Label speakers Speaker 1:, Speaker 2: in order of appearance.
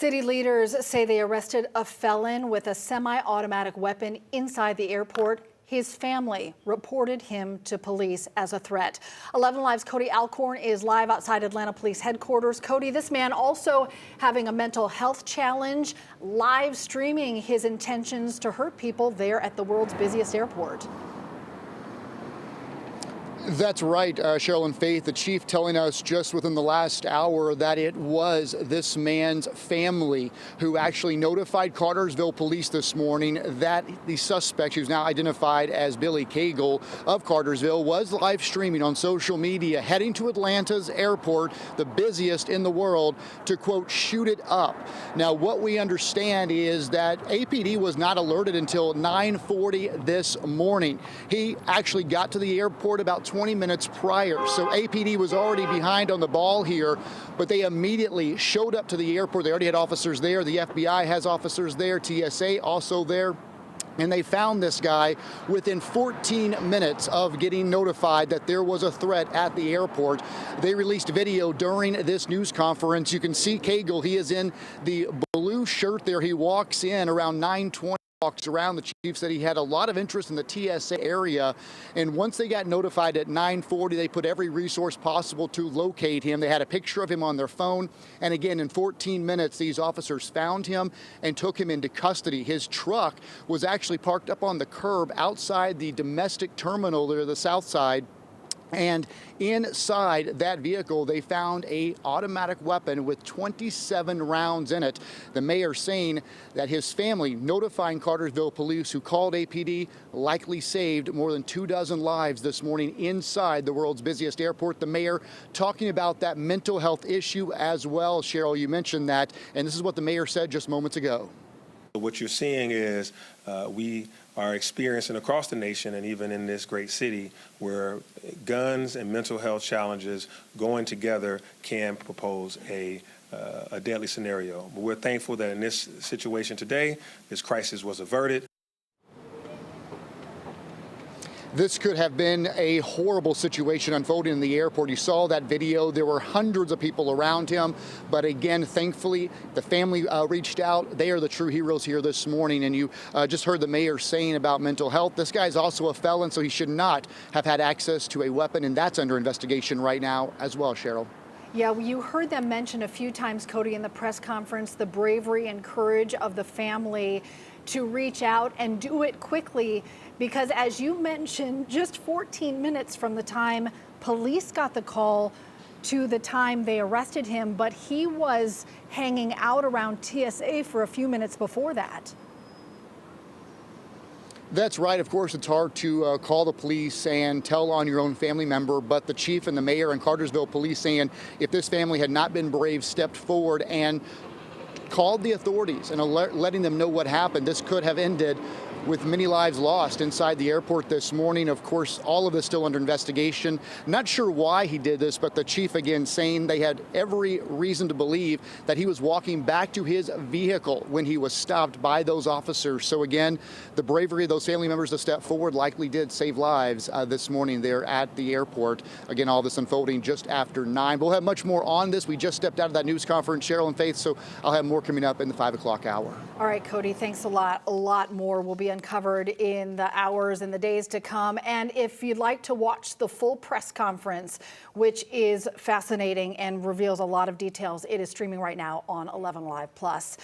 Speaker 1: City leaders say they arrested a felon with a semi-automatic weapon inside the airport. His family reported him to police as a threat. 11 Live's Cody Alcorn is live outside Atlanta Police Headquarters. Cody, this man also having a mental health challenge, live streaming his intentions to hurt people there at the world's busiest airport.
Speaker 2: That's right, Cheryl and Faith, the chief telling us just within the last hour that it was this man's family who actually notified Cartersville police this morning that the suspect, who's now identified as Billy Cagle of Cartersville, was live streaming on social media heading to Atlanta's airport, the busiest in the world, to, quote, shoot it up. Now, what we understand is that APD was not alerted until 9:40 this morning. He actually got to the airport about 20 minutes prior. So APD was already behind on the ball here, but they immediately showed up to the airport. They already had officers there. The FBI has officers there, TSA also there. And they found this guy within 14 minutes of getting notified that there was a threat at the airport. They released video during this news conference. You can see Cagle. He is in the blue shirt there. He walks in around 9:20. Walks around. The chief said he had a lot of interest in the TSA area, and once they got notified at 9:40, they put every resource possible to locate him. They had a picture of him on their phone, and again, in 14 minutes, these officers found him and took him into custody. His truck was actually parked up on the curb outside the domestic terminal there, the south side. And inside that vehicle, they found an automatic weapon with 27 rounds in it. The mayor saying that his family notifying Cartersville police, who called APD, likely saved more than 24 lives this morning inside the world's busiest airport. The mayor talking about that mental health issue as well. Cheryl, you mentioned that, and this is what the mayor said just moments ago.
Speaker 3: What you're seeing is we are experiencing across the nation and even in this great city where guns and mental health challenges going together can propose a deadly scenario. But we're thankful that in this situation today, this crisis was averted.
Speaker 2: This could have been a horrible situation unfolding in the airport. You saw that video. There were hundreds of people around him. But again, thankfully, the family reached out. They are the true heroes here this morning. And you just heard the mayor saying about mental health. This guy's also a felon, so he should not have had access to a weapon. And that's under investigation right now as well, Cheryl.
Speaker 1: Yeah, you heard them mention a few times, Cody, in the press conference, the bravery and courage of the family to reach out and do it quickly, because as you mentioned, just 14 minutes from the time police got the call to the time they arrested him, but he was hanging out around TSA for a few minutes before that.
Speaker 2: That's right. Of course, it's hard to call the police and tell on your own family member, but the chief and the mayor and Cartersville police saying if this family had not been brave, stepped forward and called the authorities and letting them know what happened, this could have ended with many lives lost inside the airport this morning. Of course, all of this still under investigation. Not sure why he did this, but the chief again saying they had every reason to believe that he was walking back to his vehicle when he was stopped by those officers. So again, the bravery of those family members to step forward likely did save lives this morning there at the airport. Again, all this unfolding just after 9. We'll have much more on this. We just stepped out of that news conference, Cheryl and Faith, so I'll have more coming up in the 5 o'clock hour.
Speaker 1: All right, Cody, thanks a lot. A lot more will be uncovered in the hours and the days to come. And if you'd like to watch the full press conference, which is fascinating and reveals a lot of details, it is streaming right now on 11 Live Plus.